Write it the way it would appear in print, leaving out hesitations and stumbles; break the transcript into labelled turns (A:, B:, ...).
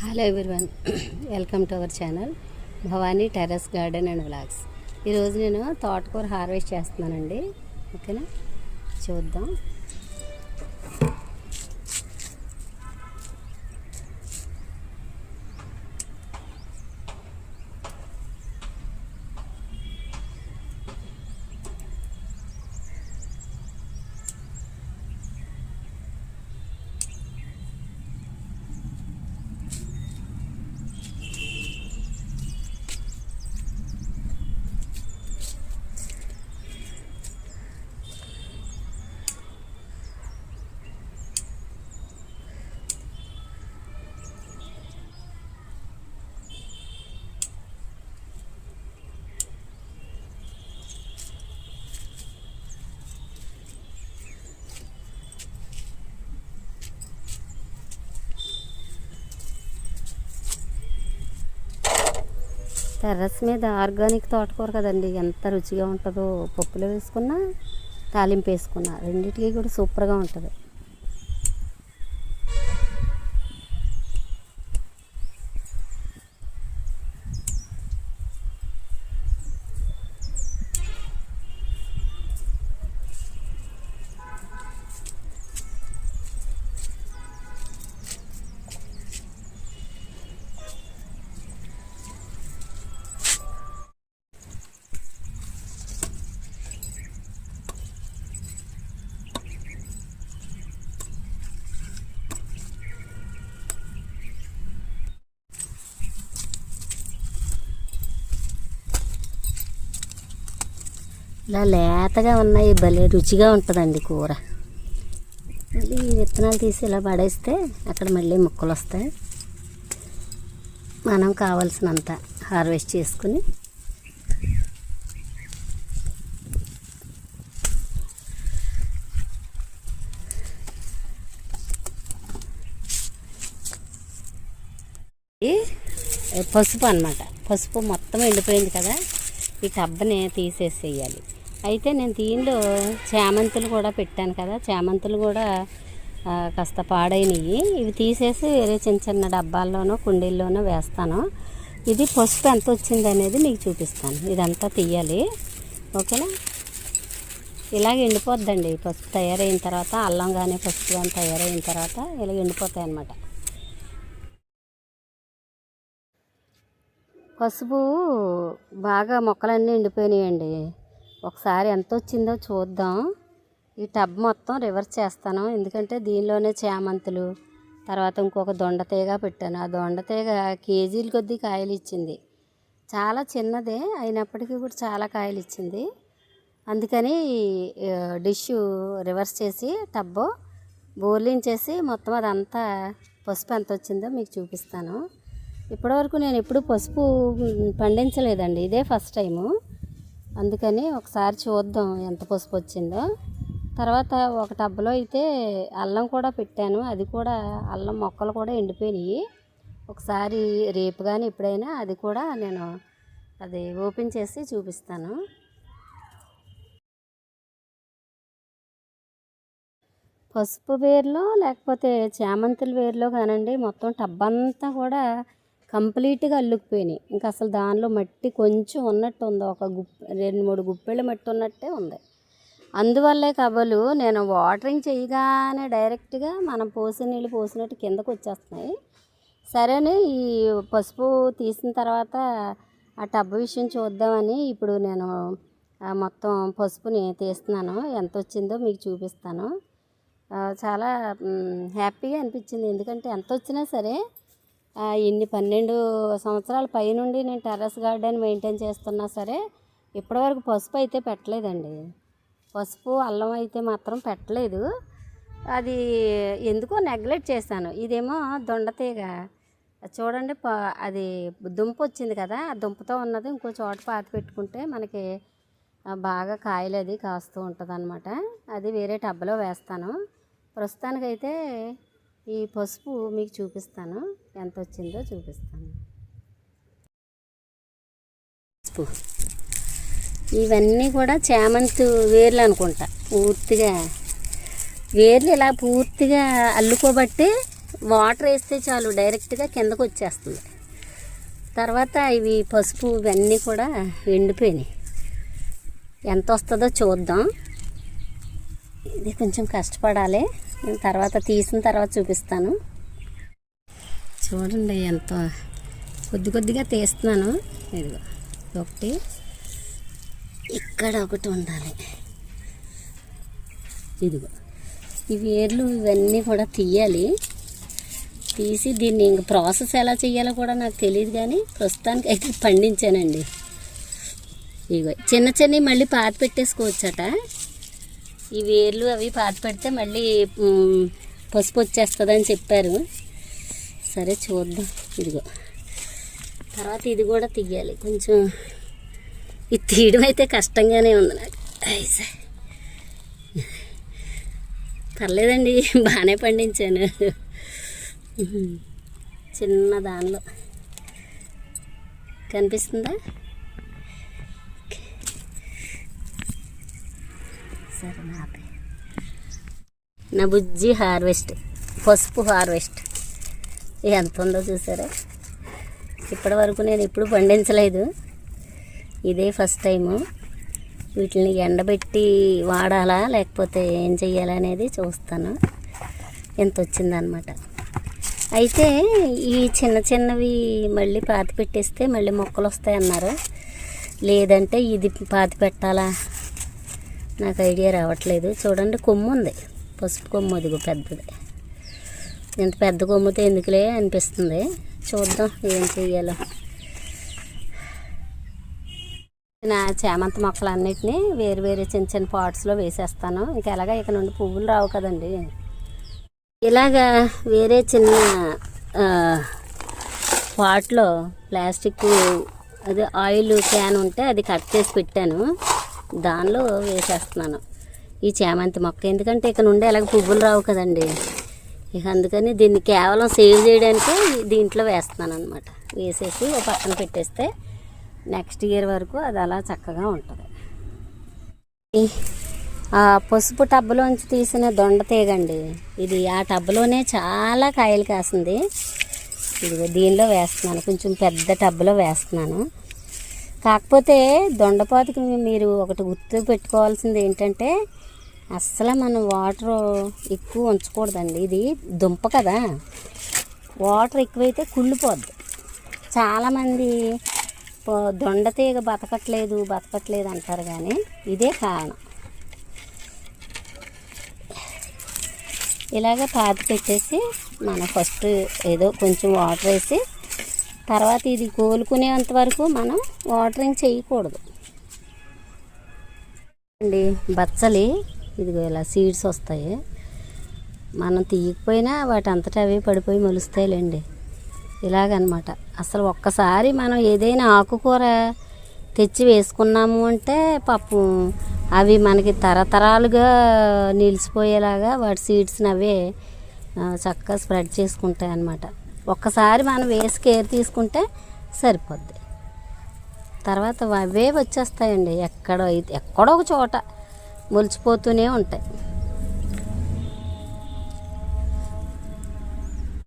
A: Hello everyone, welcome to our channel Bhavani terrace garden and vlogs. ఈరోజు నేను తోటకూర harvest చేస్తున్నానండి. ఓకేనా, చూద్దాం. టెర్రస్ మీద ఆర్గానిక్ తోటకూర కదండి, ఎంత రుచిగా ఉంటుందో. పప్పులో వేసుకున్నా, తాలింపు వేసుకున్నా, రెండింటికి కూడా సూపర్గా ఉంటుంది. ఇలా లేతగా ఉన్నాయి, భలే రుచిగా ఉంటుందండి కూర. మళ్ళీ ఈ విత్తనాలు తీసి ఇలా పడేస్తే అక్కడ మళ్ళీ మొక్కలు వస్తాయి. మనం కావాల్సినంత హార్వెస్ట్ చేసుకుని పసుపు అన్నమాట. పసుపు మొత్తం ఎండిపోయింది కదా, ఈ టబ్బని తీసేసేయాలి. అయితే నేను దీనిలో చామంతులు కూడా పెట్టాను కదా, చామంతులు కూడా కాస్త పాడైనవి. ఇవి తీసేసి వేరే చిన్న చిన్న డబ్బాల్లోనో కుండీల్లోనో వేస్తాను. ఇది పసుపు ఎంత వచ్చింది అనేది మీకు చూపిస్తాను. ఇదంతా తీయాలి, ఓకేనా. ఇలాగ ఎండిపోద్దండి పసుపు తయారైన తర్వాత. అల్లం కానీ పసుపు కానీ తయారైన తర్వాత ఇలా ఎండిపోతాయి అన్నమాట. పసుపు బాగా మొక్కలన్నీ ఎండిపోయినాయండి. ఒకసారి ఎంత వచ్చిందో చూద్దాం. ఈ టబ్ మొత్తం రివర్స్ చేస్తాను, ఎందుకంటే దీనిలోనే చామంతులు, తర్వాత ఇంకొక దొండతీగ పెట్టాను. ఆ దొండతీగ కేజీల కొద్దీ కాయలు ఇచ్చింది. చాలా చిన్నదే అయినప్పటికీ కూడా చాలా కాయలు ఇచ్చింది. అందుకని డిష్ రివర్స్ చేసి టబ్బు బోర్లించేసి మొత్తం అదంతా పసుపు ఎంత వచ్చిందో మీకు చూపిస్తాను. ఇప్పటివరకు నేను ఎప్పుడు పసుపు పండించలేదండి, ఇదే ఫస్ట్ టైము. అందుకని ఒకసారి చూద్దాం ఎంత పసుపు వచ్చిందో. తర్వాత ఒక టబ్లో అయితే అల్లం కూడా పెట్టాను. అది కూడా అల్లం మొక్కలు కూడా ఎండిపోయినాయి. ఒకసారి రేపు కానీ ఎప్పుడైనా అది కూడా నేను అది ఓపెన్ చేసి చూపిస్తాను. పసుపు వేర్లో లేకపోతే చామంతుల వేర్లో కానండి, మొత్తం టబ్ అంతా కూడా కంప్లీట్గా అల్లుకుపోయినాయి. ఇంకా అసలు దానిలో మట్టి కొంచెం ఉన్నట్టు ఉంది, ఒక 2-3 గుప్పెళ్ళ మట్టి ఉన్నట్టే ఉంది. అందువల్లే కబలు నేను వాటరింగ్ చేయగానే డైరెక్ట్గా మనం పోసిన నీళ్ళు పోసినట్టు కిందకు వచ్చేస్తున్నాయి. సరేనే ఈ పసుపు తీసిన తర్వాత ఆ టబ్ విషయం చూద్దామని ఇప్పుడు నేను మొత్తం పసుపుని తీస్తున్నాను. ఎంత వచ్చిందో మీకు చూపిస్తాను. చాలా హ్యాపీగా అనిపించింది, ఎందుకంటే ఎంత వచ్చినా సరే ఇన్ని 12 సంవత్సరాల పైనుండి నేను టెర్రస్ గార్డెన్ మెయింటైన్ చేస్తున్నా సరే ఇప్పటివరకు పసుపు అయితే పెట్టలేదండి. పసుపు అల్లం అయితే మాత్రం పెట్టలేదు. అది ఎందుకో నెగ్లెక్ట్ చేశాను. ఇదేమో దొండతీగ చూడండి, అది దుంప వచ్చింది కదా, ఆ దుంపతో ఉన్నది ఇంకో చోట పాతి పెట్టుకుంటే మనకి బాగా కాయలు అది కాస్తూ ఉంటుంది అన్నమాట. అది వేరే టబ్లో వేస్తాను. ప్రస్తుతానికైతే ఈ పసుపు మీకు చూపిస్తాను, ఎంత వచ్చిందో చూపిస్తాను. పసుపు ఇవన్నీ కూడా చామంతి వేర్లు అనుకుంటా. పూర్తిగా వేర్లు ఇలా పూర్తిగా అల్లుకోబట్టి వాటర్ వేస్తే చాలు డైరెక్ట్గా కిందకు వచ్చేస్తుంది. తర్వాత ఇవి పసుపు ఇవన్నీ కూడా ఎండిపోయినాయి. ఎంత వస్తుందో చూద్దాం. ఇది కొంచెం కష్టపడాలి. నేను తర్వాత తీసిన తర్వాత చూపిస్తాను. చూడండి ఎంత కొద్దిగా తీస్తున్నాను. ఇదిగో ఒకటి, ఇక్కడ ఒకటి ఉండాలి. ఇదిగో ఈ వేర్లు ఇవన్నీ కూడా తీయాలి. తీసి దీన్ని ఇంక ప్రాసెస్ ఎలా చేయాలో కూడా నాకు తెలియదు, కానీ ప్రస్తుతానికి అయితే పండించానండి. ఇగో చిన్నవి మళ్ళీ పాతి పెట్టేసుకోవచ్చట. ఈ వేర్లు అవి పాతి పెడితే మళ్ళీ పసుపు వచ్చేస్తుందని చెప్పారు. సరే చూద్దాం. ఇదిగో తర్వాత ఇది కూడా తీయాలి. కొంచెం ఇది తీయడం అయితే కష్టంగానే ఉంది నాకు. పర్లేదండి, బాగానే పండించాను. చిన్న దానిలో కనిపిస్తుందా? సరే నా బుజ్జి హార్వెస్ట్, పసుపు హార్వెస్ట్ ఎంత ఉందో చూసారా? ఇప్పటి వరకు నేను ఎప్పుడు పండించలేదు, ఇదే ఫస్ట్ టైము. వీటిని ఎండబెట్టి వాడాలా లేకపోతే ఏం చెయ్యాలనేది చూస్తాను. ఎంత వచ్చిందనమాట. అయితే ఈ చిన్నవి మళ్ళీ పాతి పెట్టేస్తే మళ్ళీ మొక్కలు వస్తాయి అన్నారు. లేదంటే ఇది పాతి పెట్టాలా నాకు ఐడియా రావట్లేదు. చూడండి కొమ్ము ఉంది, పసుపు కొమ్ము. అదిగో పెద్దది. ఇంత పెద్ద కొమ్ముతో ఎందుకులే అనిపిస్తుంది. చూద్దాం ఏం చెయ్యాలో. నా చామంతి మొక్కలన్నిటినీ వేరు చిన్న పాట్స్లో వేసేస్తాను. ఇంకా ఎలాగా ఇక నుండి పువ్వులు రావు కదండి. ఇలాగా వేరే చిన్న పాట్లో ప్లాస్టిక్ అదే ఆయిల్ క్యాన్ ఉంటే అది కట్ చేసి పెట్టాను, దానిలో వేసేస్తున్నాను ఈ చామంతి మొక్క. ఎందుకంటే ఇక నుండి ఎలాగ పువ్వులు రావు కదండి. ఇక అందుకని దీన్ని కేవలం సేవ్ చేయడానికే దీంట్లో వేస్తున్నాను అనమాట. వేసేసి ఓ పక్కన పెట్టేస్తే నెక్స్ట్ ఇయర్ వరకు అది అలా చక్కగా ఉంటుంది. ఆ పసుపు టబ్బులోంచి తీసిన దొండ తీగండి ఇది. ఆ టబ్బులోనే చాలా కాయలు కాసింది. ఇదిగో దీనిలో వేస్తున్నాను, కొంచెం పెద్ద టబ్బులో వేస్తున్నాను. కాకపోతే దొండపాతికి మీరు ఒకటి గుర్తు పెట్టుకోవాల్సింది ఏంటంటే అస్సలు మనం వాటర్ ఎక్కువ ఉంచకూడదండి. ఇది దుంప కదా, వాటర్ ఎక్కువైతే కుళ్ళిపోద్ది. చాలామంది దొండ తీగ బతకట్లేదు అంటారు, కానీ ఇదే కారణం. ఇలాగ పాతి పెట్టేసి మనం ఫస్ట్ ఏదో కొంచెం వాటర్ వేసి తర్వాత ఇది కోలుకునేంత వరకు మనం వాటరింగ్ చేయకూడదు అండి. బచ్చలి ఇదిగో ఇలా సీడ్స్ వస్తాయి. మనం తీయకపోయినా వాటి అంతటా అవి పడిపోయి మొలుస్తాయిలేండి. ఇలాగనమాట. అసలు ఒక్కసారి మనం ఏదైనా ఆకుకూర తెచ్చి వేసుకున్నాము అంటే పప్పు అవి మనకి తరతరాలుగా నిలిచిపోయేలాగా వాటి సీడ్స్ని అవే చక్కగా స్ప్రెడ్ చేసుకుంటాయి అన్నమాట. ఒక్కసారి మనం వేసి కేర్ తీసుకుంటే సరిపోద్ది. తర్వాత అవే వచ్చేస్తాయండి. ఎక్కడో ఒక చోట మొలిచిపోతూనే ఉంటాయి.